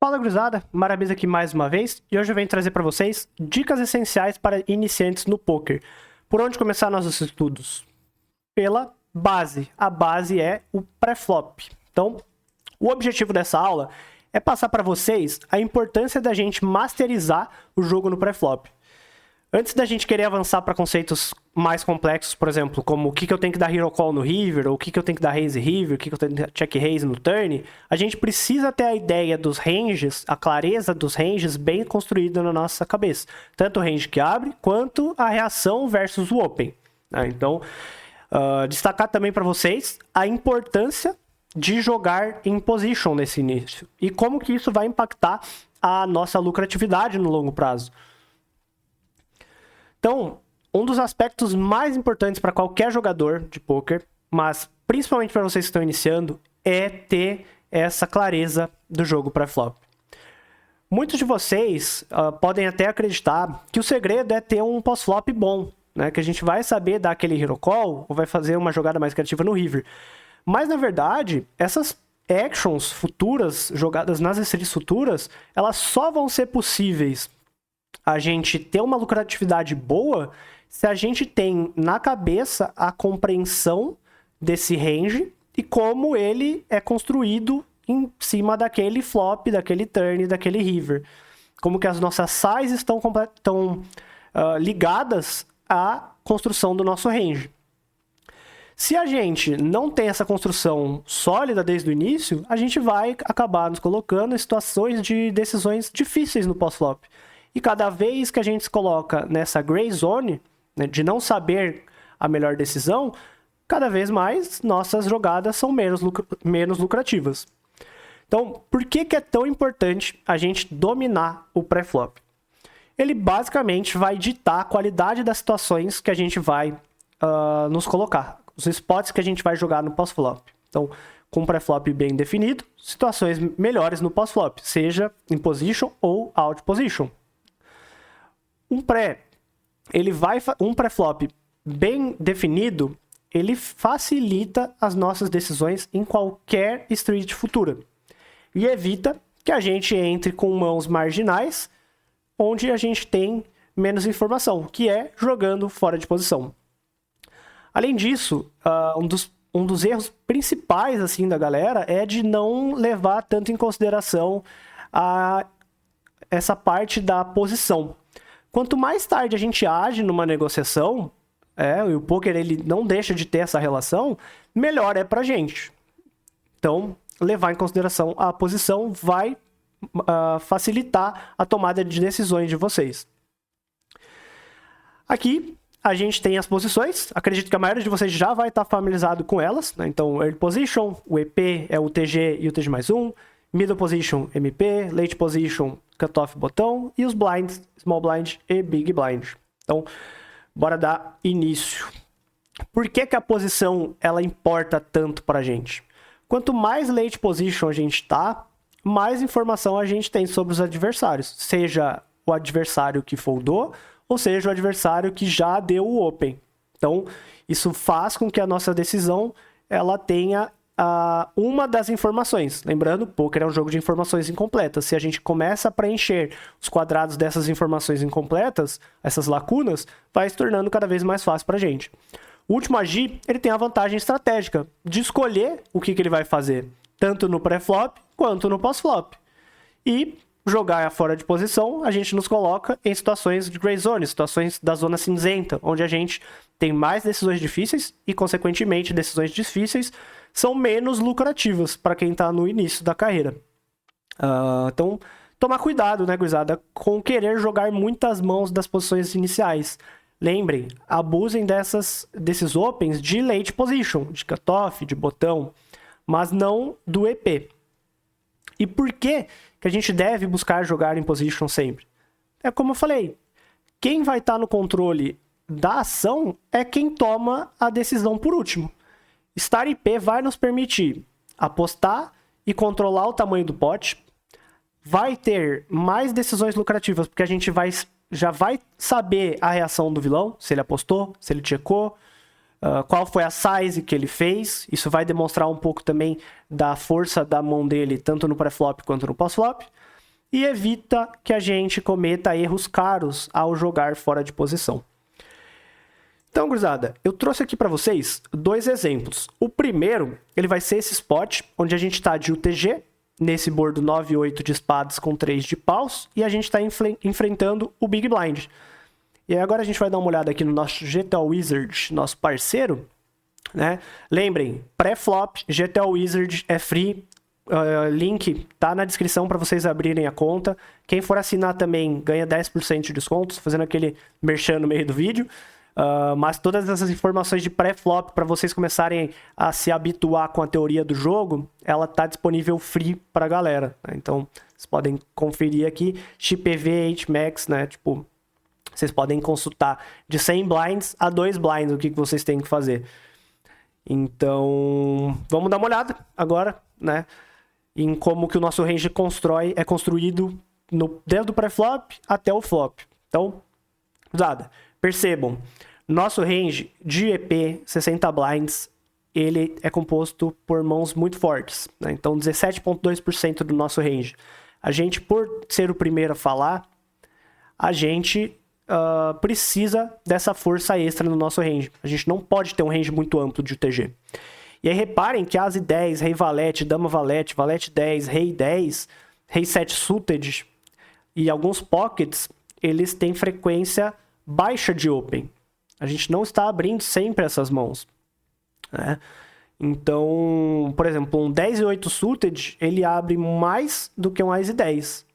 Fala, gurizada, Marabis aqui mais uma vez, e hoje eu venho trazer para vocês dicas essenciais para iniciantes no poker. Por onde começar nossos estudos? Pela base. A base é o pré-flop. Então, o objetivo dessa aula é passar para vocês a importância da gente masterizar o jogo no pré-flop. Antes da gente querer avançar para conceitos mais complexos, por exemplo, como o que eu tenho que dar hero call no river, ou o que eu tenho que dar raise river, o que eu tenho que dar check raise no turn, a gente precisa ter a ideia dos ranges, a clareza dos ranges bem construída na nossa cabeça. Tanto o range que abre, quanto a reação versus o open. Então, destacar também para vocês a importância de jogar em position nesse início. E como que isso vai impactar a nossa lucratividade no longo prazo. Então, um dos aspectos mais importantes para qualquer jogador de poker, mas principalmente para vocês que estão iniciando, é ter essa clareza do jogo pré-flop. Muitos de vocês podem até acreditar que o segredo é ter um pós-flop bom, né? Que a gente vai saber dar aquele hero call ou vai fazer uma jogada mais criativa no river. Mas, na verdade, essas actions futuras, jogadas nas streets futuras, elas só vão ser possíveis a gente ter uma lucratividade boa se a gente tem na cabeça a compreensão desse range e como ele é construído em cima daquele flop, daquele turn, daquele river. Como que as nossas size estão ligadas à construção do nosso range. Se a gente não tem essa construção sólida desde o início, a gente vai acabar nos colocando em situações de decisões difíceis no pós-flop. E cada vez que a gente se coloca nessa gray zone, né, de não saber a melhor decisão, cada vez mais nossas jogadas são menos lucrativas. Então, por que é tão importante a gente dominar o pré-flop? Ele basicamente vai ditar a qualidade das situações que a gente vai nos colocar, os spots que a gente vai jogar no pós-flop. Então, com o pré-flop bem definido, situações melhores no pós-flop, seja in position ou out position. Um pré-flop bem definido, ele facilita as nossas decisões em qualquer street futura. E evita que a gente entre com mãos marginais, onde a gente tem menos informação, que é jogando fora de posição. Além disso, um dos erros principais assim, da galera é de não levar tanto em consideração essa parte da posição. Quanto mais tarde a gente age numa negociação, e o poker ele não deixa de ter essa relação, melhor é pra gente. Então, levar em consideração a posição vai facilitar a tomada de decisões de vocês. Aqui, a gente tem as posições. Acredito que a maioria de vocês já vai estar familiarizado com elas, né? Então, early position, o EP é o TG e o TG mais 1. Middle position, MP. Late position, cutoff botão. E os blinds, small blind e big blind. Então, bora dar início. Por que a posição ela importa tanto para a gente? Quanto mais late position a gente tá, mais informação a gente tem sobre os adversários. Seja o adversário que foldou, ou seja o adversário que já deu o open. Então, isso faz com que a nossa decisão ela tenha uma das informações. Lembrando, poker é um jogo de informações incompletas. Se a gente começa a preencher os quadrados dessas informações incompletas, essas lacunas, vai se tornando cada vez mais fácil para a gente. O último agir, ele tem a vantagem estratégica de escolher o que ele vai fazer, tanto no pré-flop quanto no pós-flop. E jogar fora de posição, a gente nos coloca em situações de gray zone, situações da zona cinzenta, onde a gente tem mais decisões difíceis e, consequentemente, decisões difíceis são menos lucrativas para quem está no início da carreira. Então, tomar cuidado, né, gurizada, com querer jogar muitas mãos das posições iniciais. Lembrem, abusem desses opens de late position, de cutoff, de botão, mas não do EP. E por que a gente deve buscar jogar em position sempre? É como eu falei, quem vai estar no controle da ação é quem toma a decisão por último. Estar IP vai nos permitir apostar e controlar o tamanho do pote, vai ter mais decisões lucrativas, porque a gente já vai saber a reação do vilão, se ele apostou, se ele checou, qual foi a size que ele fez. Isso vai demonstrar um pouco também da força da mão dele, tanto no pré-flop quanto no pós-flop. E evita que a gente cometa erros caros ao jogar fora de posição. Então, gurizada, eu trouxe aqui para vocês 2 exemplos. O primeiro, ele vai ser esse spot, onde a gente está de UTG, nesse bordo 9-8 de espadas com 3 de paus, e a gente está enfrentando o Big Blind. E aí agora a gente vai dar uma olhada aqui no nosso GTO Wizard, nosso parceiro, né? Lembrem, pré-flop, GTO Wizard é free, link tá na descrição para vocês abrirem a conta. Quem for assinar também ganha 10% de desconto, fazendo aquele merchan no meio do vídeo. Mas todas essas informações de pré-flop, para vocês começarem a se habituar com a teoria do jogo, ela tá disponível free para a galera, né? Então, vocês podem conferir aqui, XPV, HMAX, né? Tipo, vocês podem consultar de 100 blinds a 2 blinds, o que vocês têm que fazer. Então, vamos dar uma olhada agora, né? Em como que o nosso range é construído desde o pré-flop até o flop. Então, usada. Percebam, nosso range de EP 60 blinds, ele é composto por mãos muito fortes, né? Então 17,2% do nosso range. A gente, por ser o primeiro a falar, a gente precisa dessa força extra no nosso range. A gente não pode ter um range muito amplo de UTG. E aí reparem que As 10, Rei Valete, Dama Valete, Valete 10, Rei 10, Rei 7 Suited e alguns pockets, eles têm frequência baixa de open. A gente não está abrindo sempre essas mãos, né? Então, por exemplo, um 10 e 8 suited, ele abre mais do que um As 10.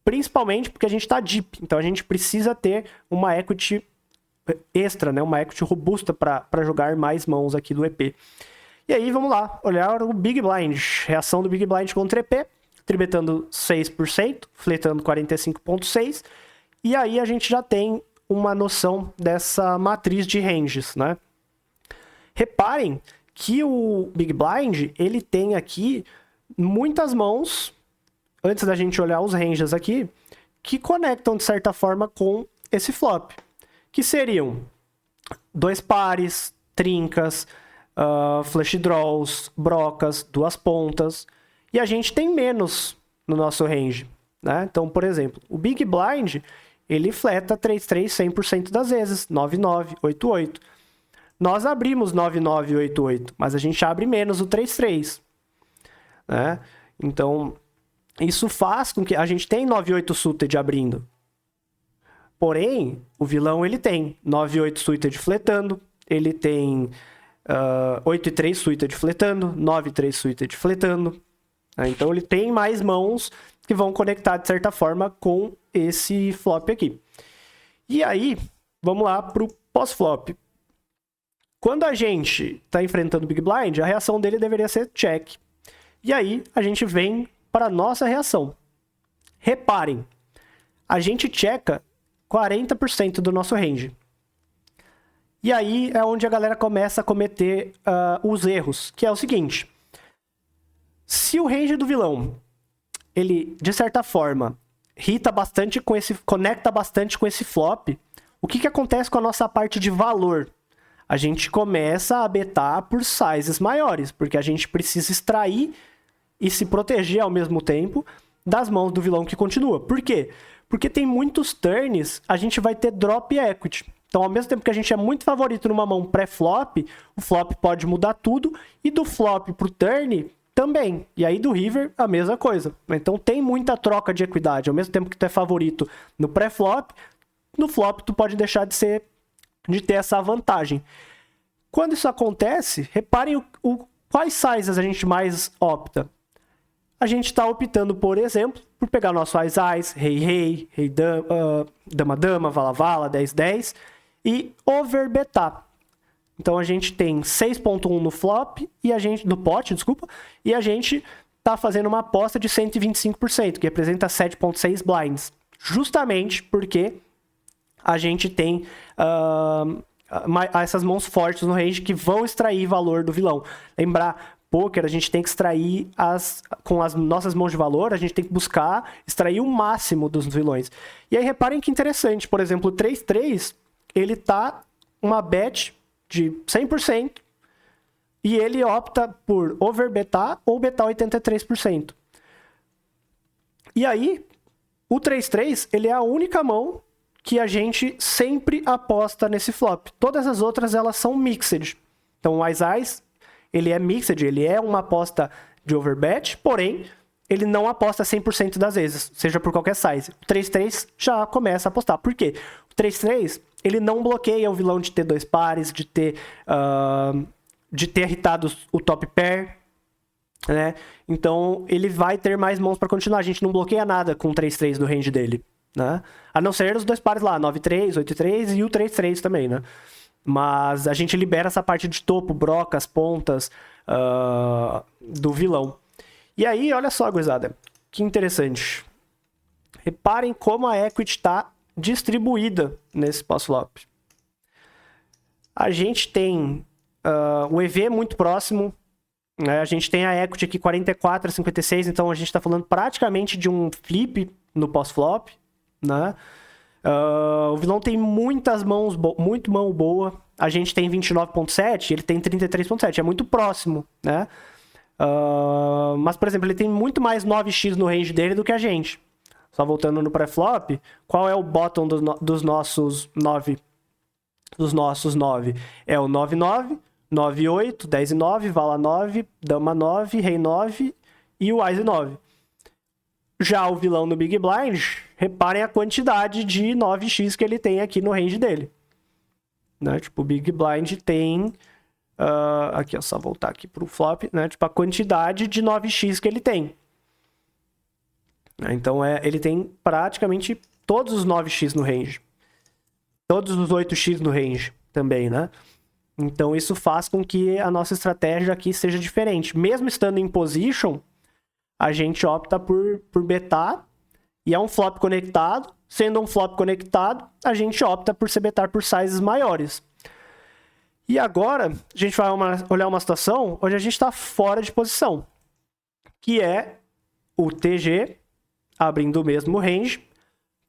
Principalmente porque a gente está deep. Então, a gente precisa ter uma equity extra, né? Uma equity robusta para jogar mais mãos aqui do EP. E aí, vamos lá. Olhar o Big Blind. Reação do Big Blind contra EP. Tribetando 6%, fletando 45,6%. E aí a gente já tem uma noção dessa matriz de ranges, né? Reparem que o Big Blind, ele tem aqui muitas mãos, antes da gente olhar os ranges aqui, que conectam de certa forma com esse flop. Que seriam 2 pares, trincas, flush draws, brocas, 2 pontas. E a gente tem menos no nosso range, né? Então, por exemplo, o Big Blind, ele fleta 3-3 100% das vezes, 9-9, 8-8. Nós abrimos 9-9 e 8-8, mas a gente abre menos o 3-3, né? Então, isso faz com que a gente tenha 9-8 suited abrindo. Porém, o vilão ele tem 9-8 suited fletando, ele tem 8-3 suited fletando, 9-3 suited fletando. Então, ele tem mais mãos que vão conectar, de certa forma, com esse flop aqui. E aí, vamos lá para o pós-flop. Quando a gente está enfrentando o Big Blind, a reação dele deveria ser check. E aí, a gente vem para a nossa reação. Reparem, a gente checa 40% do nosso range. E aí é onde a galera começa a cometer os erros, que é o seguinte. Se o range do vilão, ele, de certa forma, conecta bastante com esse flop, o que acontece com a nossa parte de valor? A gente começa a betar por sizes maiores, porque a gente precisa extrair e se proteger ao mesmo tempo das mãos do vilão que continua. Por quê? Porque tem muitos turns, a gente vai ter drop e equity. Então, ao mesmo tempo que a gente é muito favorito numa mão pré-flop, o flop pode mudar tudo, e do flop pro turn também. E aí do river, a mesma coisa. Então, tem muita troca de equidade. Ao mesmo tempo que tu é favorito no pré-flop, no flop tu pode deixar de ter essa vantagem. Quando isso acontece, reparem quais sizes a gente mais opta. A gente está optando, por exemplo, por pegar nosso Ás, Rei, Dama, Vala, 10-10 e overbetar. Então a gente tem 6.1 no flop no pot, e a gente está fazendo uma aposta de 125%, que representa 7.6 blinds, justamente porque a gente tem essas mãos fortes no range que vão extrair valor do vilão. Lembrar, poker, a gente tem que extrair com as nossas mãos de valor, a gente tem que buscar extrair o máximo dos vilões. E aí reparem que interessante, por exemplo, o 3-3, ele tá uma bet de 100%, e ele opta por overbetar ou betar 83%. E aí, o 3-3, ele é a única mão que a gente sempre aposta nesse flop. Todas as outras, elas são mixed. Então, o Ais, ele é mixed, ele é uma aposta de overbet, porém, ele não aposta 100% das vezes, seja por qualquer size. O 3-3 já começa a apostar. Por quê? O 3-3, ele não bloqueia o vilão de ter 2 pares, de ter irritado o top pair, né? Então, ele vai ter mais mãos para continuar. A gente não bloqueia nada com o 3-3 no range dele, né? A não ser os 2 pares lá, 9-3, 8-3 e o 3-3 também, né? Mas a gente libera essa parte de topo, brocas, pontas do vilão. E aí, olha só, gurizada, que interessante. Reparem como a equity está distribuída nesse pós-flop. A gente tem o EV muito próximo, né? A gente tem a equity aqui 44-56, então a gente está falando praticamente de um flip no pós-flop, né? O vilão tem muitas mãos, muito mão boa. A gente tem 29.7, ele tem 33.7, é muito próximo, né? Mas, por exemplo, ele tem muito mais 9x no range dele do que a gente. Só voltando no pré-flop, qual é o bottom dos nossos 9? Dos nossos 9 é o 9-9, 9-8, 10-9, vala 9, dama 9, rei 9 e o ás 9. Já o vilão no Big Blind, reparem a quantidade de 9x que ele tem aqui no range dele, né? Tipo, o Big Blind tem... aqui, é só voltar aqui pro flop, né? Tipo, a quantidade de 9x que ele tem. Então, ele tem praticamente todos os 9x no range. Todos os 8x no range também, né? Então, isso faz com que a nossa estratégia aqui seja diferente. Mesmo estando em position, a gente opta por betar, e é um flop conectado. Sendo um flop conectado, a gente opta por se betar por sizes maiores. E agora, a gente vai olhar uma situação onde a gente está fora de posição, que é o TG abrindo o mesmo range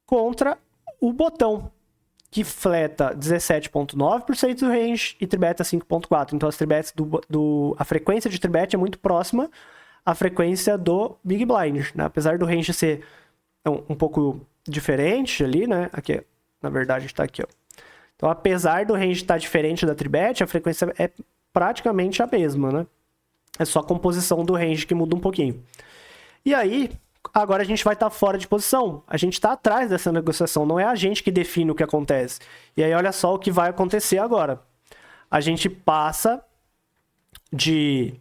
contra o botão, que fleta 17,9% do range e tribeta 5,4%. Então, as tribets a frequência de tribet é muito próxima à frequência do Big Blind, né? Apesar do range ser um pouco diferente ali, né? Aqui, na verdade, está aqui, ó. Então, apesar do range estar diferente da tribet, a frequência é praticamente a mesma, né? É só a composição do range que muda um pouquinho. E aí, agora a gente vai estar fora de posição. A gente está atrás dessa negociação, não é a gente que define o que acontece. E aí, olha só o que vai acontecer agora. A gente passa de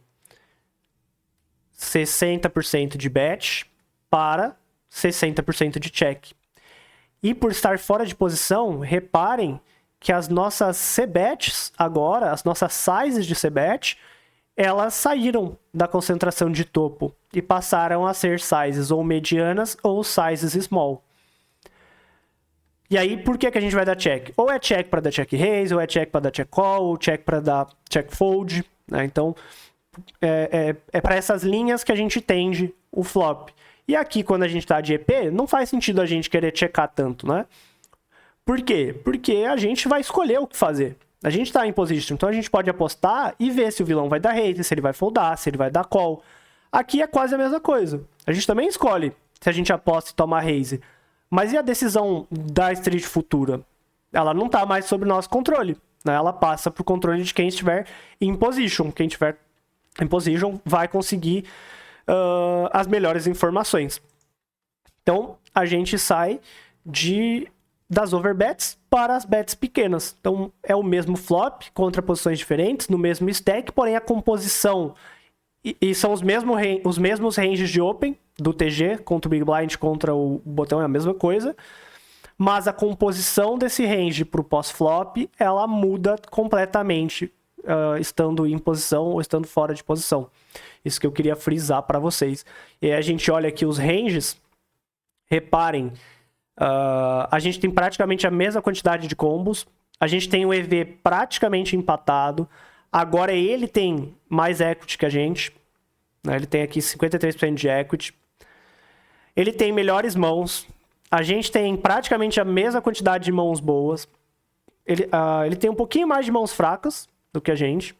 60% de bet para 60% de check. E por estar fora de posição, reparem que as nossas C-bets agora, as nossas sizes de C-bet, elas saíram da concentração de topo e passaram a ser sizes ou medianas ou sizes small. E aí, por que a gente vai dar check? Ou é check para dar check raise, ou é check para dar check call, ou check para dar check fold, né? Então, é para essas linhas que a gente tende o flop. E aqui, quando a gente está de EP, não faz sentido a gente querer checar tanto, né? Por quê? Porque a gente vai escolher o que fazer. A gente está em position, então a gente pode apostar e ver se o vilão vai dar raise, se ele vai foldar, se ele vai dar call. Aqui é quase a mesma coisa. A gente também escolhe se a gente aposta e toma raise. Mas e a decisão da street futura? Ela não está mais sob nosso controle, né? Ela passa para o controle de quem estiver em position. Quem estiver em position vai conseguir as melhores informações. Então, a gente sai das overbets para as bets pequenas. Então, é o mesmo flop contra posições diferentes, no mesmo stack, porém a composição e são os mesmos ranges de open do TG contra o Big Blind, contra o botão é a mesma coisa, mas a composição desse range para o pós-flop, ela muda completamente, estando em posição ou estando fora de posição. Isso que eu queria frisar para vocês. E aí a gente olha aqui os ranges, reparem, a gente tem praticamente a mesma quantidade de combos, a gente tem o EV praticamente empatado, agora ele tem mais equity que a gente, né? Ele tem aqui 53% de equity, ele tem melhores mãos, a gente tem praticamente a mesma quantidade de mãos boas, ele tem um pouquinho mais de mãos fracas do que a gente.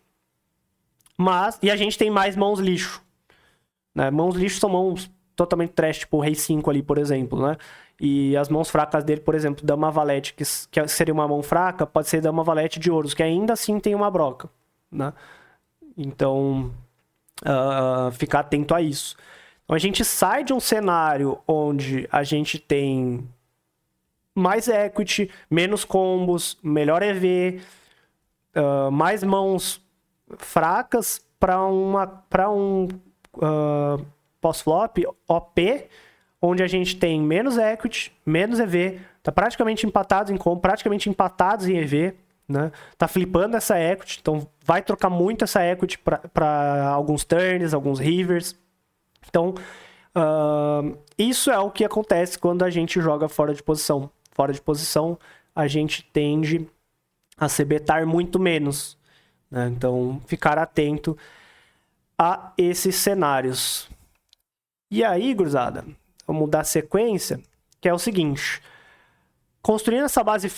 E a gente tem mais mãos lixo. Né? Mãos lixo são mãos totalmente trash, tipo o Rei 5 ali, por exemplo, né? E as mãos fracas dele, por exemplo, Dama Valete, que seria uma mão fraca, pode ser Dama Valete de ouros, que ainda assim tem uma broca, né? Então, ficar atento a isso. Então, a gente sai de um cenário onde a gente tem mais equity, menos combos, melhor EV, mais mãos fracas para um pós-flop OP, onde a gente tem menos equity, menos EV, tá praticamente empatados em combo, praticamente empatados em EV, né? Tá flipando essa equity, então vai trocar muito essa equity para alguns turns, alguns rivers. Então, isso é o que acontece quando a gente joga fora de posição. Fora de posição, a gente tende a se betar muito menos, né? Então, ficar atento a esses cenários. E aí, gurizada, vamos dar sequência, que é o seguinte. Construindo essa base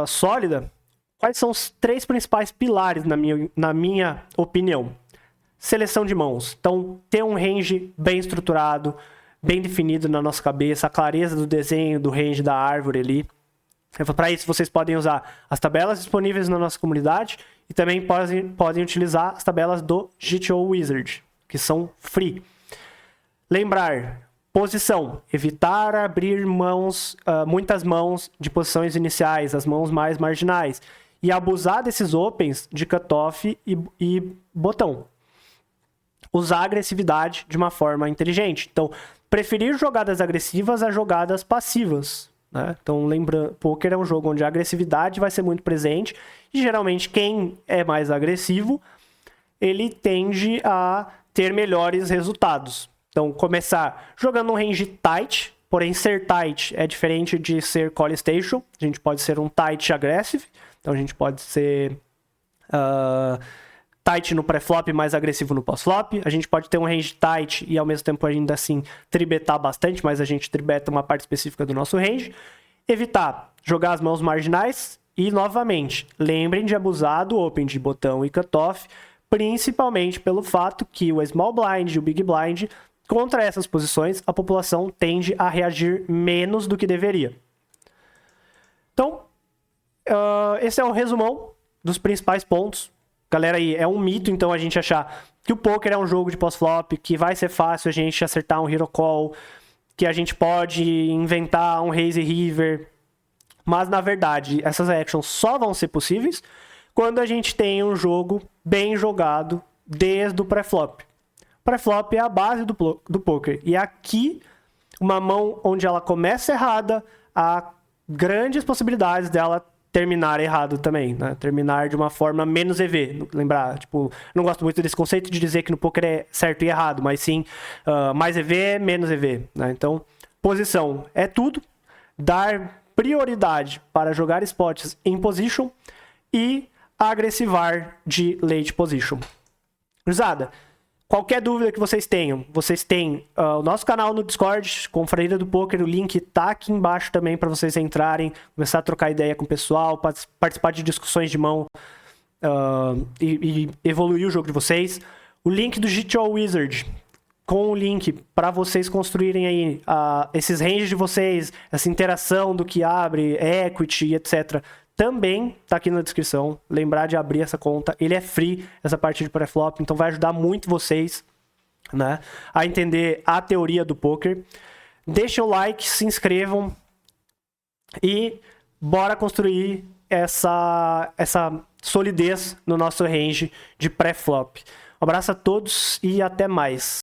sólida, quais são os 3 principais pilares, na minha opinião? Seleção de mãos. Então, ter um range bem estruturado, bem definido na nossa cabeça, a clareza do desenho, do range da árvore ali. Para isso, vocês podem usar as tabelas disponíveis na nossa comunidade e também podem utilizar as tabelas do GTO Wizard, que são free. Lembrar, posição, evitar abrir muitas mãos de posições iniciais, as mãos mais marginais, e abusar desses opens de cutoff e botão. Usar agressividade de uma forma inteligente. Então, preferir jogadas agressivas a jogadas passivas, né? Então, lembrando, poker é um jogo onde a agressividade vai ser muito presente, e geralmente quem é mais agressivo, ele tende a ter melhores resultados. Então, começar jogando um range tight, porém ser tight é diferente de ser call station. A gente pode ser um tight aggressive, então a gente pode ser tight no pré-flop, mais agressivo no pós-flop. A gente pode ter um range tight e ao mesmo tempo ainda assim tribetar bastante, mas a gente tribeta uma parte específica do nosso range. Evitar jogar as mãos marginais e, novamente, lembrem de abusar do open de botão e cutoff, principalmente pelo fato que o small blind e o big blind, contra essas posições, a população tende a reagir menos do que deveria. Então, esse é o resumão dos principais pontos. Galera, aí é um mito, então, a gente achar que o poker é um jogo de pós-flop, que vai ser fácil a gente acertar um hero call, que a gente pode inventar um raise river. Mas, na verdade, essas actions só vão ser possíveis quando a gente tem um jogo bem jogado desde o pré-flop. Pré-flop é a base do poker. E aqui, uma mão onde ela começa errada, há grandes possibilidades dela terminar errado também, né? Terminar de uma forma menos EV. Lembrar, tipo, não gosto muito desse conceito de dizer que no poker é certo e errado, mas sim mais EV, menos EV, né? Então, posição é tudo. Dar prioridade para jogar spots em position e agressivar de late position. Cruzada, qualquer dúvida que vocês tenham, vocês têm o nosso canal no Discord, Confraria do Poker, o link tá aqui embaixo também para vocês entrarem, começar a trocar ideia com o pessoal, participar de discussões de mão e evoluir o jogo de vocês. O link do GTO Wizard, com o link para vocês construírem aí esses ranges de vocês, essa interação do que abre, equity, etc., também tá aqui na descrição. Lembrar de abrir essa conta. Ele é free, essa parte de pré-flop, então vai ajudar muito vocês, né, a entender a teoria do poker. Deixem o like, se inscrevam e bora construir essa solidez no nosso range de pré-flop. Um abraço a todos e até mais.